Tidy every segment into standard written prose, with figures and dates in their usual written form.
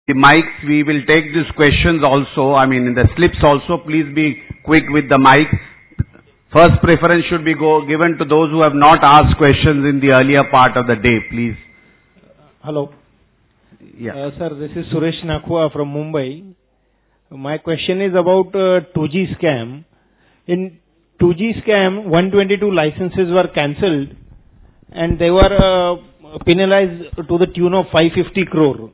the mics, we will take these questions also, I mean in the slips also, please be quick with the mic. First preference should be given to those who have not asked questions in the earlier part of the day, please. Hello. Yeah. Sir, this is Suresh Nakhwa from Mumbai. My question is about 2G scam. In 2G scam, 122 licenses were cancelled and they were penalized to the tune of 550 crore.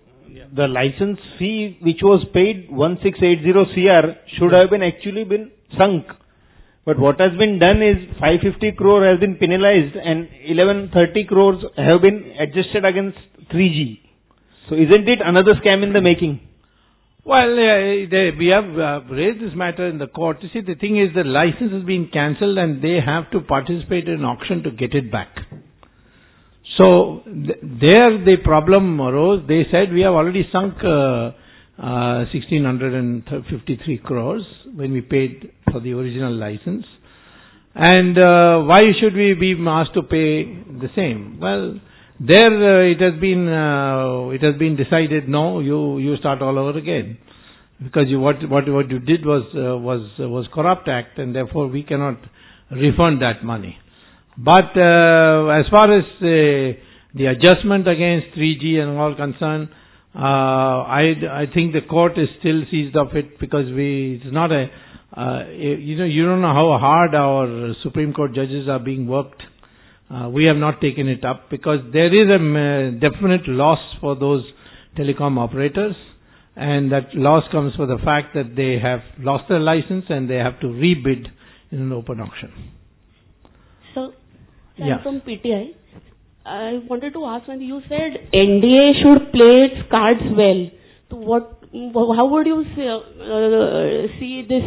The license fee which was paid 1680 CR should have been actually been sunk. But what has been done is 550 crore has been penalized and 1130 crores have been adjusted against 3G. So isn't it another scam in the making? Well, we have raised this matter in the court. You see, the thing is the license has been cancelled and they have to participate in an auction to get it back. So, there the problem arose. They said we have already sunk 1653 crores when we paid for the original license. And why should we be asked to pay the same? Well, there it has been decided, no, you start all over again, because what you did was corrupt act, and therefore we cannot refund that money. But as far as the adjustment against 3G and all concerned, I think the court is still seized of it, because it's not you don't know how hard our Supreme Court judges are being worked. We have not taken it up because there is a definite loss for those telecom operators, and that loss comes for the fact that they have lost their license and they have to rebid in an open auction. So, yeah. I'm from PTI. I wanted to ask, when you said NDA should play its cards well, so how would you see this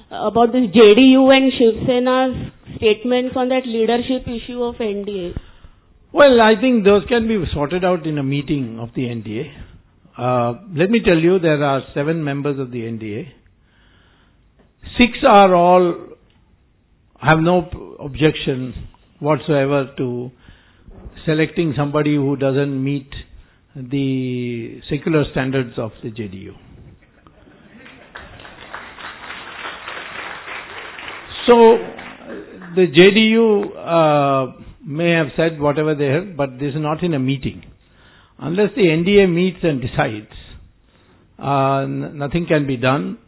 about this JDU and Shiv Sena's statements on that leadership issue of NDA? Well, I think those can be sorted out in a meeting of the NDA. Let me tell you, there are 7 members of the NDA. 6 are all have no objection whatsoever to selecting somebody who doesn't meet the secular standards of the JDU. So, the JDU may have said whatever they have, but this is not in a meeting. Unless the NDA meets and decides, nothing can be done.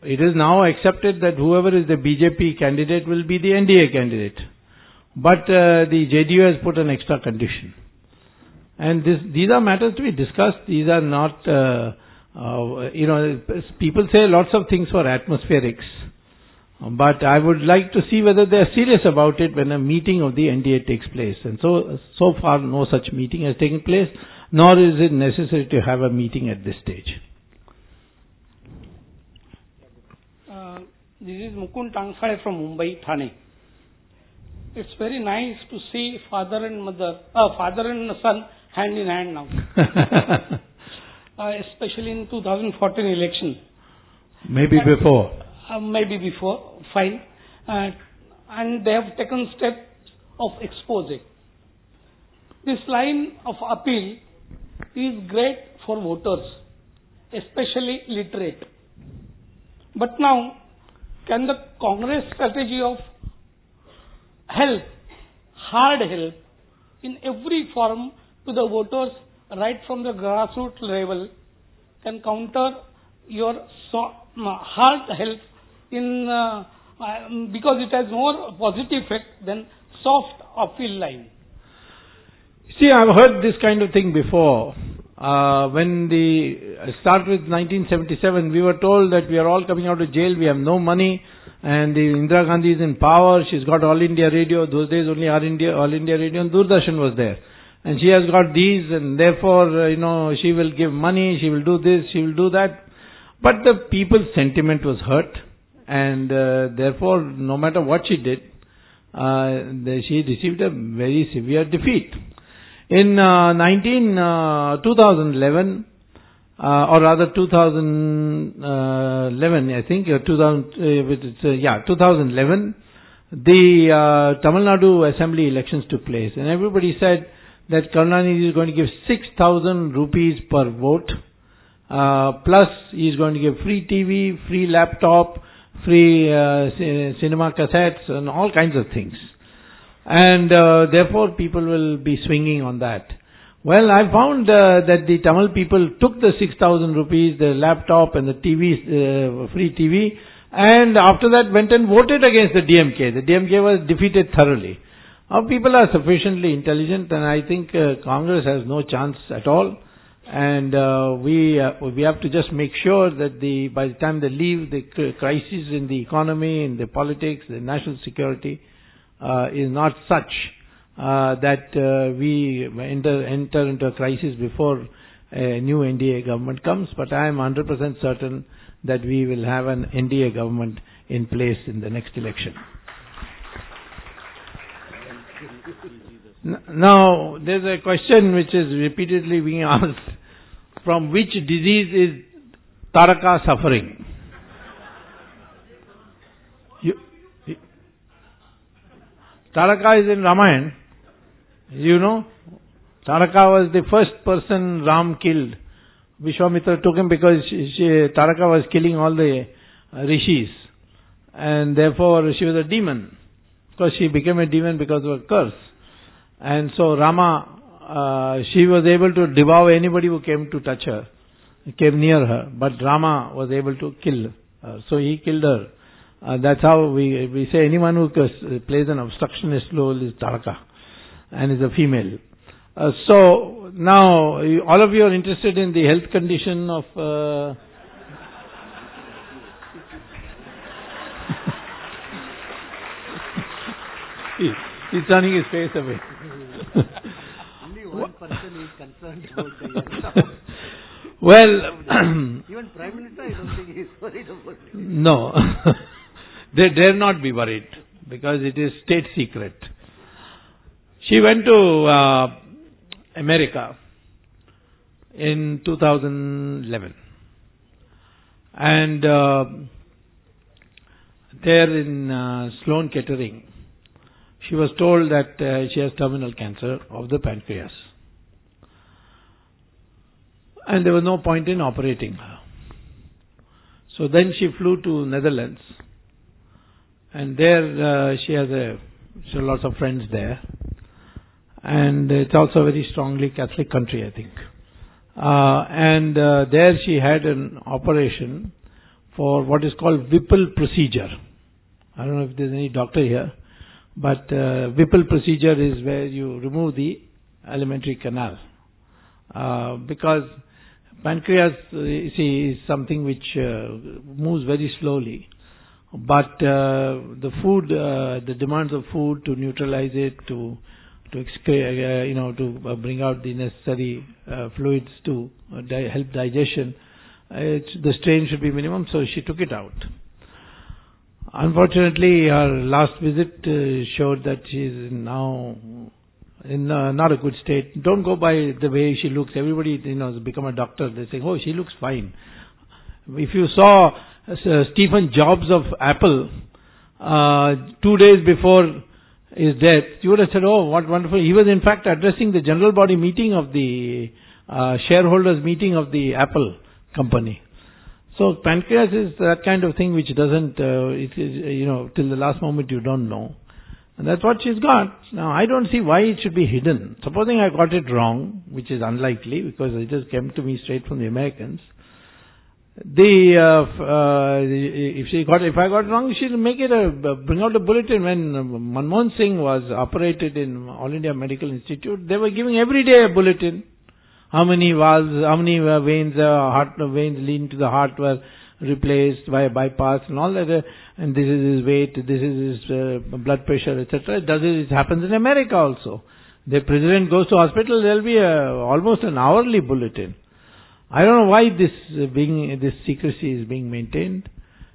It is now accepted that whoever is the BJP candidate will be the NDA candidate. But the JDU has put an extra condition. And these are matters to be discussed. These are not, people say lots of things for atmospherics. But I would like to see whether they are serious about it when a meeting of the NDA takes place. And so far no such meeting has taken place, nor is it necessary to have a meeting at this stage. This is Mukund Tangsale from Mumbai, Thane. It's very nice to see father and son hand in hand now. Especially in 2014 election. Maybe before. Maybe before, fine. And they have taken steps of exposing. This line of appeal is great for voters, especially literate. But now, can the Congress strategy of help, hard help, in every form to the voters right from the grassroots level, can counter your hard help because it has more positive effect than soft appeal line? See, I've heard this kind of thing before. When start with 1977, we were told that we are all coming out of jail, we have no money, and Indira Gandhi is in power, she's got All India Radio, those days only All India Radio and Doordarshan was there. And she has got these, and therefore, she will give money, she will do this, she will do that. But the people's sentiment was hurt, and therefore, no matter what she did, she received a very severe defeat. In 2011, or rather 2011, I think, 2011, the Tamil Nadu Assembly elections took place, and everybody said that Karunanidhi is going to give 6,000 rupees per vote, plus he is going to give free TV, free laptop, free cinema cassettes and all kinds of things. And therefore people will be swinging on that. Well, I found that the Tamil people took the 6,000 rupees, the laptop and the TV, free TV, and after that went and voted against the DMK. The DMK was defeated thoroughly. Our people are sufficiently intelligent, and I think Congress has no chance at all. And we have to just make sure that by the time they leave, the crisis in the economy, in the politics, the national security is not such that we enter into a crisis before a new NDA government comes. But I am 100% certain that we will have an NDA government in place in the next election. Now, there's a question which is repeatedly being asked. From which disease is Taraka suffering? Taraka is in Ramayana. You know, Taraka was the first person Ram killed. Vishwamitra took him because Taraka was killing all the rishis. And therefore she was a demon. Because she became a demon because of a curse. And so Rama, she was able to devour anybody who came to touch her, came near her. But Rama was able to kill her. So he killed her. That's how we say anyone who plays an obstructionist role is Taraka and is a female. So now all of you are interested in the health condition of he's turning his face away. Only one person is concerned about the well, even Prime Minister, I don't think he is worried about it. No. They dare not be worried because it is state secret. She went to America in 2011. And there in Sloan Kettering, she was told that she has terminal cancer of the pancreas. And there was no point in operating her. So then she flew to Netherlands. And there she has lots of friends there. And it's also a very strongly Catholic country, I think. And there she had an operation for what is called Whipple procedure. I don't know if there's any doctor here. But Whipple procedure is where you remove the alimentary canal. Because pancreas, you see, is something which moves very slowly. But the food, the demands of food to neutralize it, to bring out the necessary fluids to help digestion, the strain should be minimum. So she took it out. Unfortunately, her last visit showed that she is now in not a good state. Don't go by the way she looks. Everybody, has become a doctor. They say, "Oh, she looks fine." If you saw Stephen Jobs of Apple 2 days before his death, you would have said, "Oh, what wonderful!" He was in fact addressing the general body meeting of the shareholders meeting of the Apple company. So pancreas is that kind of thing which doesn't, till the last moment you don't know. And that's what she's got. Now, I don't see why it should be hidden. Supposing I got it wrong, which is unlikely because it just came to me straight from the Americans. If I got it wrong, she'll make it bring out a bulletin. When Manmohan Singh was operated in All India Medical Institute, they were giving every day a bulletin. How many valves, how many veins, heart veins leading to the heart were replaced by a bypass and all that. And this is his weight, this is his blood pressure, etc. It happens in America also. The president goes to hospital, there will be almost an hourly bulletin. I don't know why this secrecy is being maintained,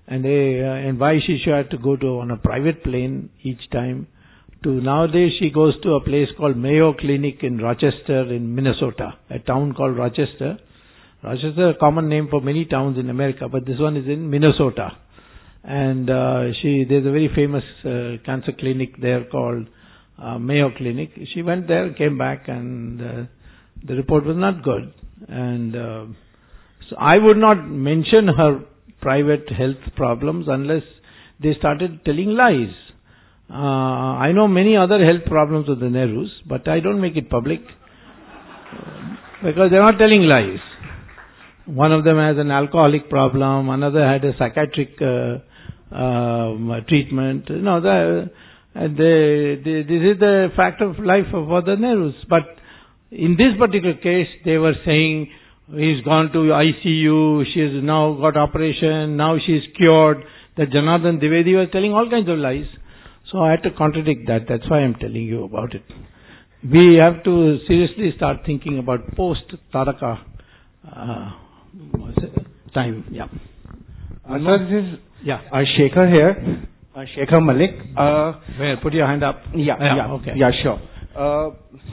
and why she should have to go on a private plane each time. Nowadays she goes to a place called Mayo Clinic in Rochester in Minnesota, a town called Rochester. Rochester is a common name for many towns in America, but this one is in Minnesota. And there's a very famous cancer clinic there called Mayo Clinic. She went there, came back, and the report was not good. And so I would not mention her private health problems unless they started telling lies. I know many other health problems of the Nehrus, but I don't make it public because they're not telling lies. One of them has an alcoholic problem, another had a psychiatric treatment. No, this is the fact of life for the Nehrus. But in this particular case, they were saying he's gone to ICU, she has now got operation, now she is cured. That Janardhan Dwivedi was telling all kinds of lies. So I had to contradict that. That's why I'm telling you about it. We have to seriously start thinking about post-Taraka time. Yeah. Sir, this is Shekhar here. Shekhar Malik. Where? Put your hand up. Okay. Yeah, sure.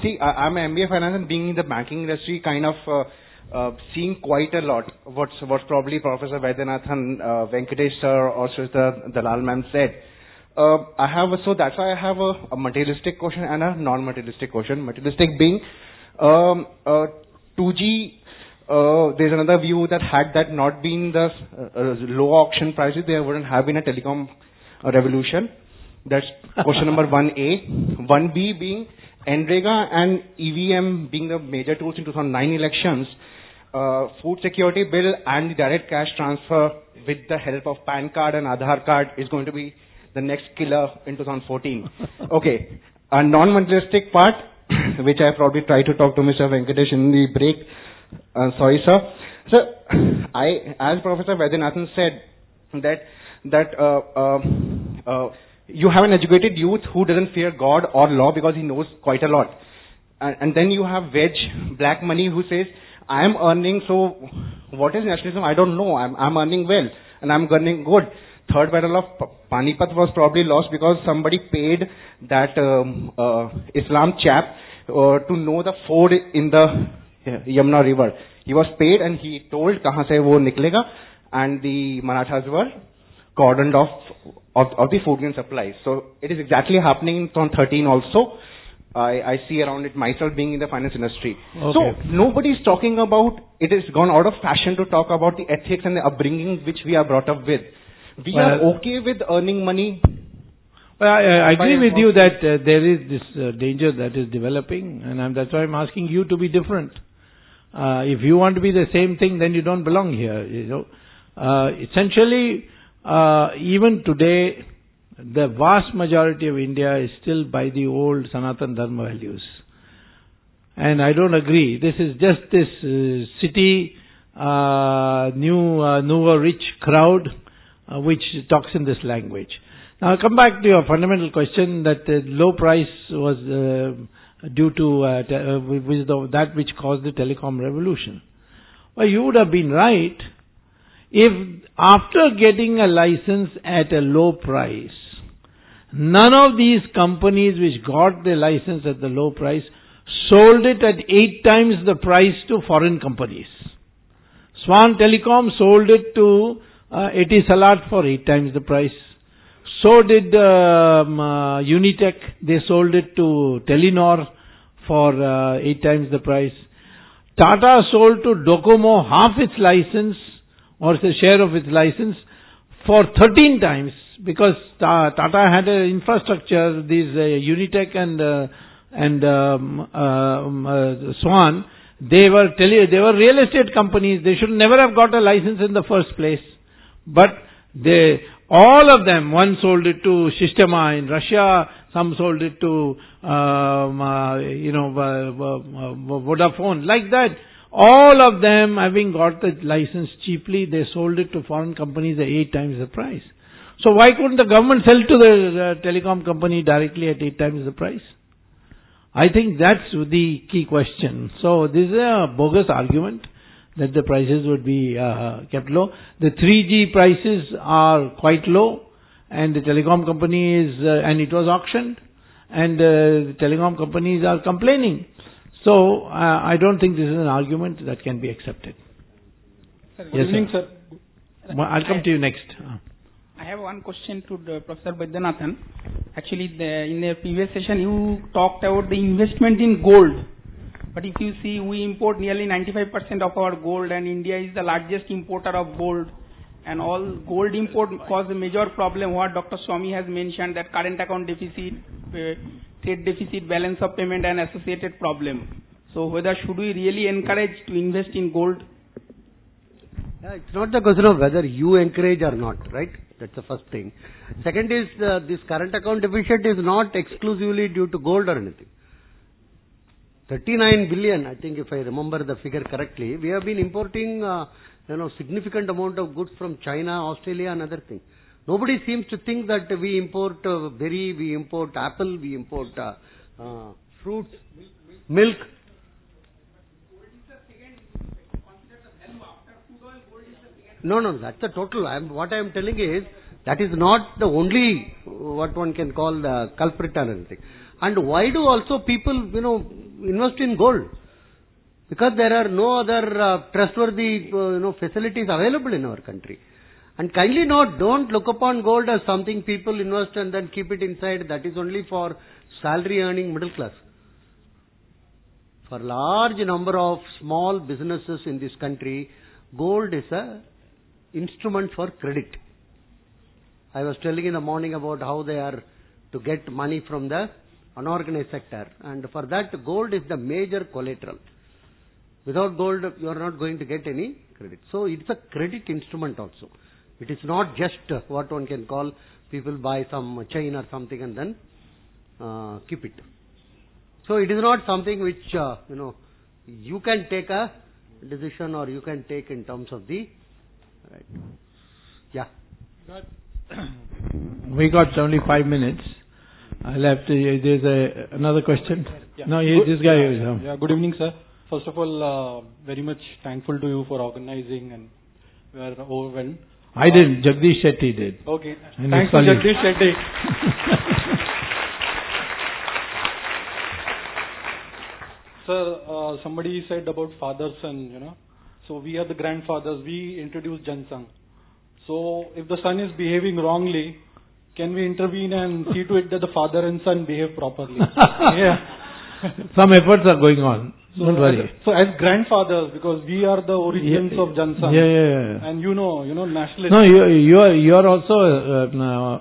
See, I'm an MBA finance, and being in the banking industry, kind of seeing quite a lot what's probably Professor Vaidyanathan, Venkatesh sir, or Srita Dalal ma'am said. So that's why I have a materialistic question and a non-materialistic question. Materialistic being 2G. There's another view that had that not been the low auction prices, there wouldn't have been a telecom revolution. That's question number 1A. 1B being NREGA and EVM being the major tools in 2009 elections. Food security bill and the direct cash transfer with the help of PAN card and Aadhaar card is going to be the next killer in 2014. Okay. A non-materialistic part, which I probably try to talk to Mr. Venkatesh in the break. Sorry, sir. Sir, as Professor Vaidyanathan said, that you have an educated youth who doesn't fear God or law because he knows quite a lot. And then you have black money who says, I am earning, so what is nationalism? I don't know. I'm earning well and I'm earning good. Third battle of Panipat was probably lost because somebody paid that Islam chap to know the ford in the Yamuna river. He was paid and he told kahan se wo niklega, and the Marathas were cordoned off of the food grain supplies. So it is exactly happening in 2013 also. I see around it myself being in the finance industry. Okay. So nobody is talking about, it has gone out of fashion to talk about the ethics and the upbringing which we are brought up with. We are okay with earning money. Well, I agree with you that there is this danger that is developing, and that's why I'm asking you to be different. If you want to be the same thing, then you don't belong here. You know, essentially, even today, the vast majority of India is still by the old Sanatana Dharma values, and I don't agree. This is just this city, newer rich crowd which talks in this language. Now, I'll come back to your fundamental question that the low price was due to that which caused the telecom revolution. Well, you would have been right if after getting a license at a low price, none of these companies which got the license at the low price sold it at 8 times the price to foreign companies. Swan Telecom sold it to Etisalat for 8 times the price. So did Unitech. They sold it to Telenor for 8 times the price. Tata sold to Docomo half its license, or the share of its license, for 13 times, because Tata had an infrastructure. These Unitech and Swan, they were real estate companies. They should never have got a license in the first place. But all of them, one sold it to Sistema in Russia, some sold it to Vodafone, like that. All of them, having got the license cheaply, they sold it to foreign companies at 8 times the price. So why couldn't the government sell to the telecom company directly at 8 times the price? I think that's the key question. So this is a bogus argument that the prices would be kept low. The 3G prices are quite low, and the telecom companies, and it was auctioned, and the telecom companies are complaining. So I don't think this is an argument that can be accepted. Sir, good evening, sir. I'll come to you next. I have one question to Professor Vaidyanathan. Actually, in a previous session, you talked about the investment in gold. But if you see, we import nearly 95% of our gold, and India is the largest importer of gold. And all gold import cause a major problem, what Dr. Swamy has mentioned, that current account deficit, trade deficit, balance of payment, and associated problem. So whether should we really encourage to invest in gold? It's not the question of whether you encourage or not, right? That's the first thing. Second is, this current account deficit is not exclusively due to gold or anything. 39 billion, I think if I remember the figure correctly, we have been importing, significant amount of goods from China, Australia and other things. Nobody seems to think that we import berry, we import apple, we import fruits, milk. No, that's the total. What I am telling is, that is not the only, what one can call the culprit or anything. And why do also people, invest in gold? Because there are no other trustworthy, facilities available in our country. And kindly note, don't look upon gold as something people invest and then keep it inside. That is only for salary earning middle class. For large number of small businesses in this country, gold is a instrument for credit. I was telling in the morning about how they are to get money from the unorganized sector, and for that gold is the major collateral. Without gold you are not going to get any credit. So it's a credit instrument also. It is not just what one can call people buy some chain or something and then keep it. So it is not something which you can take a decision or you can take in terms of the right. Yeah. We got only 5 minutes. I'll have to. There's another question. Yeah. No, this guy is. Yeah. Good evening, sir. First of all, very much thankful to you for organizing, and we are overwhelmed. I didn't. Jagdish Shetty did. Okay. And Thanks to Jagdish Shetty. Sir, somebody said about fathers and, so we are the grandfathers, we introduce Jansang. So if the son is behaving wrongly, can we intervene and see to it that the father and son behave properly? Yeah. Some efforts are going on. So Don't worry. So as grandfathers, because we are the origins of Jansang. Yeah. And nationalist. No, you are also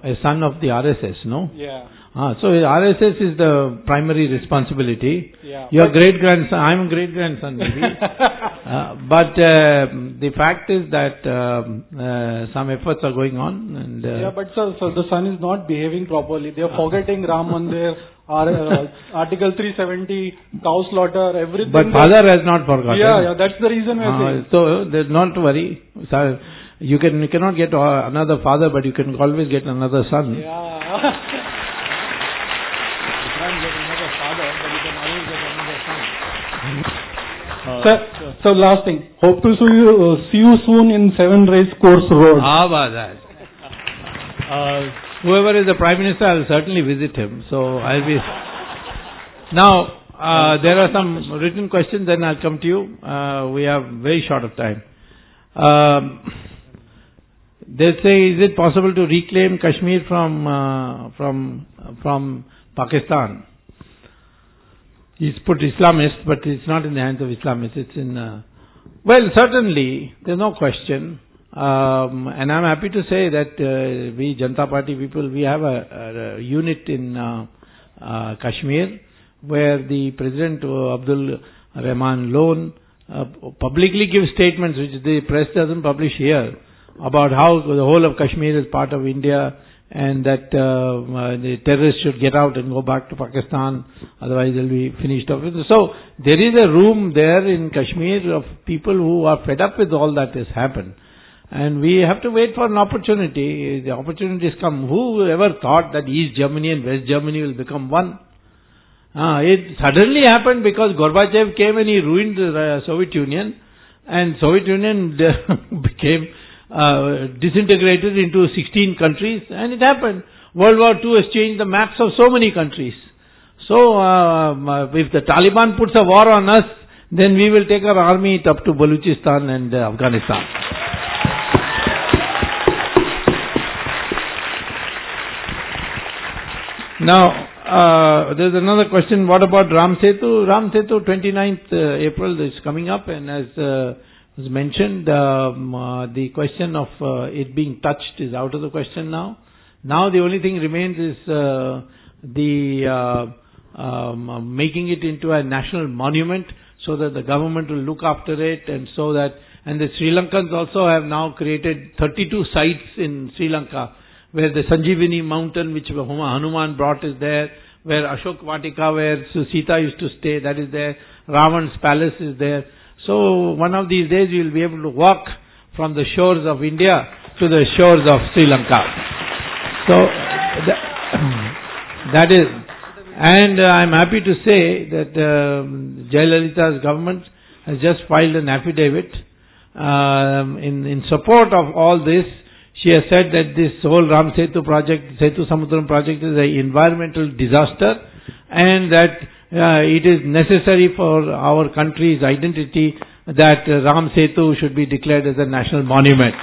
a son of the RSS, no? Yeah. So RSS is the primary responsibility. Yeah. Your great-grandson, I'm a great-grandson maybe. But the fact is that some efforts are going on. And but sir, the son is not behaving properly. They are forgetting Ram Mandir, Article 370, cow slaughter, everything. But father has not forgotten. Yeah, that's the reason we are saying. So not to worry. So, you cannot get another father, but you can always get another son. Yeah. So last thing, hope to see you soon in 7 Race Course Road. How about that? Whoever is the Prime Minister, I will certainly visit him. So I'll be. Now there are some written questions, then I'll come to you. We are very short of time. They say, is it possible to reclaim Kashmir from Pakistan? He's put Islamist, but it's not in the hands of Islamists. It's in. Well, certainly, there's no question. And I'm happy to say that we Janata Party people, we have a unit in Kashmir where the President Abdul Rahman Lone publicly gives statements which the press doesn't publish here about how the whole of Kashmir is part of India and that the terrorists should get out and go back to Pakistan, otherwise they'll be finished off. So there is a room there in Kashmir of people who are fed up with all that has happened. And we have to wait for an opportunity. The opportunities come. Who ever thought that East Germany and West Germany will become one? It suddenly happened because Gorbachev came and he ruined the Soviet Union, and Soviet Union became disintegrated into 16 countries, and it happened. World War II has changed the maps of so many countries. So if the Taliban puts a war on us, then we will take our army up to Baluchistan and Afghanistan. Now, there's another question. What about Ram Setu? Ram Setu, 29th April is coming up, and as was mentioned, the question of it being touched is out of the question now. Now the only thing remains is making it into a national monument so that the government will look after it, and so that, and the Sri Lankans also have now created 32 sites in Sri Lanka where the Sanjeevani mountain which Hanuman brought is there, where Ashok Vatika where Sita used to stay, that is there, Ravan's palace is there. So one of these days we will be able to walk from the shores of India to the shores of Sri Lanka. So that is, and I'm happy to say that Jayalalitha's government has just filed an affidavit in support of all this. She has said that this whole Ram Setu project, Setu Samudram project, is an environmental disaster, and that it is necessary for our country's identity that Ram Setu should be declared as a national monument.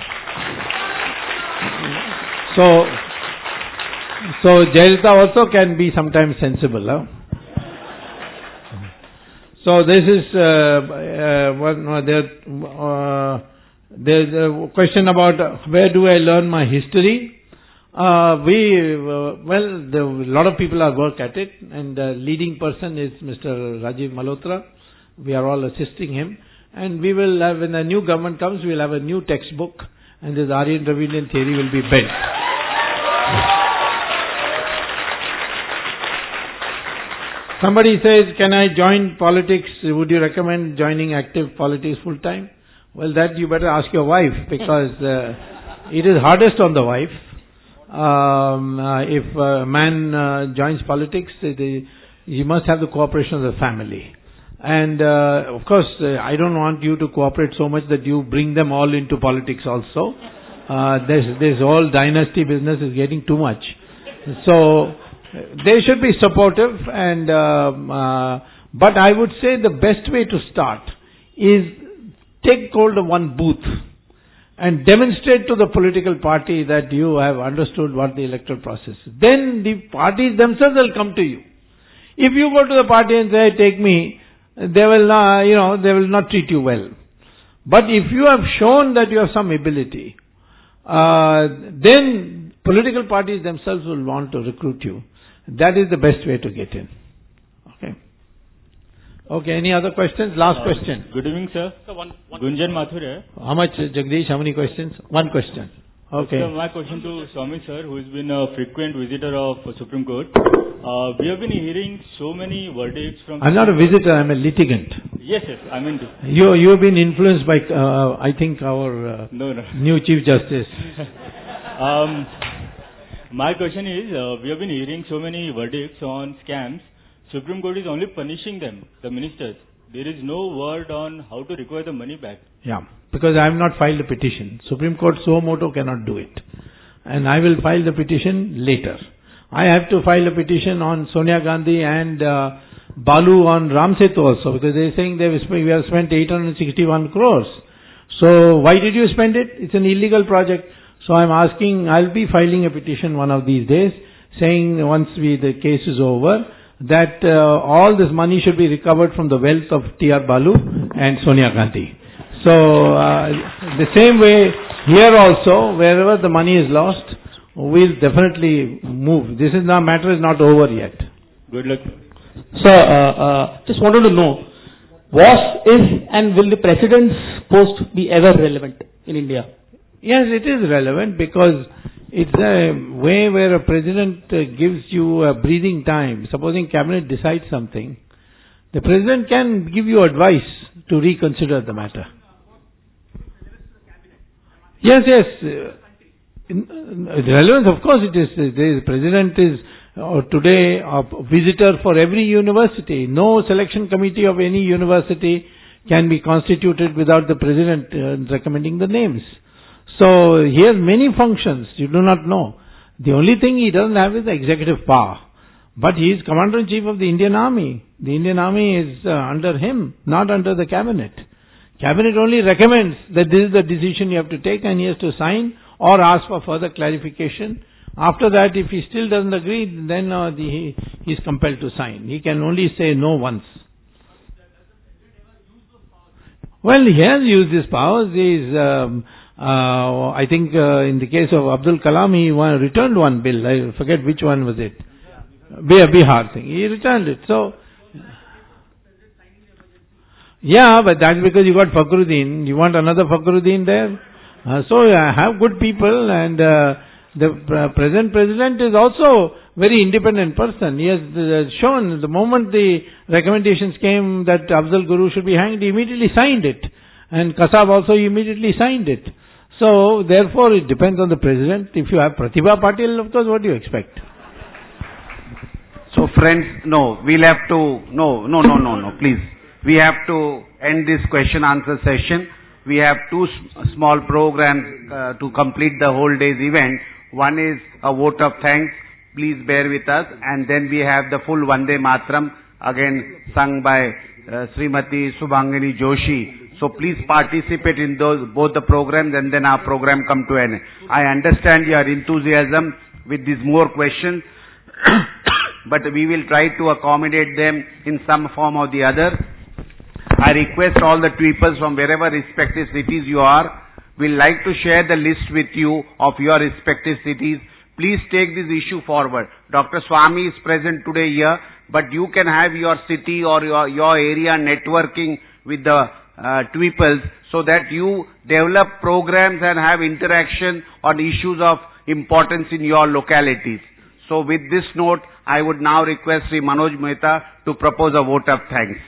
So Jayalalitha also can be sometimes sensible. Huh? So this is there's a question about where do I learn my history. A lot of people are work at it, and the leading person is Mr. Rajiv Malhotra. We are all assisting him, and we will have, when the new government comes, we will have a new textbook, and this Aryan Dravidian theory will be built. Somebody says, can I join politics? Would you recommend joining active politics full time? Well, that you better ask your wife, because it is hardest on the wife. If a man joins politics, he must have the cooperation of the family. And of course, I don't want you to cooperate so much that you bring them all into politics also. This whole dynasty business is getting too much. So they should be supportive, and but I would say the best way to start is take hold of one booth and demonstrate to the political party that you have understood what the electoral process is. Then the parties themselves will come to you. If you go to the party and say, take me, they will not treat you well. But if you have shown that you have some ability, then political parties themselves will want to recruit you. That is the best way to get in. Okay, any other questions? Last question. Good evening, sir. Gunjan Mathur here. How much, Jagdish? How many questions? One question. Okay. So my question to Swamy sir, who has been a frequent visitor of Supreme Court. We have been hearing so many verdicts from... I'm not a visitor, I'm a litigant. Yes, I mean... You have been influenced by, I think, our new Chief Justice. My question is, we have been hearing so many verdicts on scams. Supreme Court is only punishing them, the ministers. There is no word on how to recover the money back. Yeah, because I have not filed a petition. Supreme Court suo moto cannot do it. And I will file the petition later. I have to file a petition on Sonia Gandhi and Balu on Ram Setu also, because they are saying we have spent 861 crores. So why did you spend it? It's an illegal project. So I'm asking, I'll be filing a petition one of these days, saying once the case is over, that all this money should be recovered from the wealth of T.R. Balu and Sonia Gandhi. So the same way here also, wherever the money is lost, we'll definitely move. Matter is not over yet. Good luck. Sir, just wanted to know, is and will the President's post be ever relevant in India? Yes, it is relevant, because it's a way where a president gives you a breathing time. Supposing cabinet decides something, the president can give you advice to reconsider the matter. Yes. Relevance, of course it is. The president is today a visitor for every university. No selection committee of any university can be constituted without the president recommending the names. So he has many functions you do not know. The only thing he doesn't have is the executive power. But he is Commander-in-Chief of the Indian Army. The Indian Army is under him, not under the cabinet. Cabinet only recommends that this is the decision you have to take, and he has to sign or ask for further clarification After that, if he still doesn't agree, then he is compelled to sign. He can only say no once. Well, he has used his powers. I think in the case of Abdul Kalam, he returned one bill. I forget which one was it. Bihar thing. He returned it. So, yeah, but that's because you got Fakhruddin. You want another Fakhruddin there? So have good people, and the present president is also very independent person. He has shown the moment the recommendations came that Afzal Guru should be hanged, he immediately signed it. And Kasab also immediately signed it. So therefore it depends on the president. If you have Pratibha Patil, of course, what do you expect? So friends, no, we'll have to, no, please. We have to end this question answer session. We have two small programs to complete the whole day's event. One is a vote of thanks. Please bear with us. And then we have the full Vande Matram, again sung by Srimati Subramanian Joshi. So please participate in both the programs, and then our program come to an end. I understand your enthusiasm with these more questions, but we will try to accommodate them in some form or the other. I request all the tweeples from wherever respective cities you are, will like to share the list with you of your respective cities. Please take this issue forward. Dr. Swamy is present today here, but you can have your city or your area networking with the tweeples, so that you develop programs and have interaction on issues of importance in your localities. So with this note, I would now request Sri Manoj Mehta to propose a vote of thanks.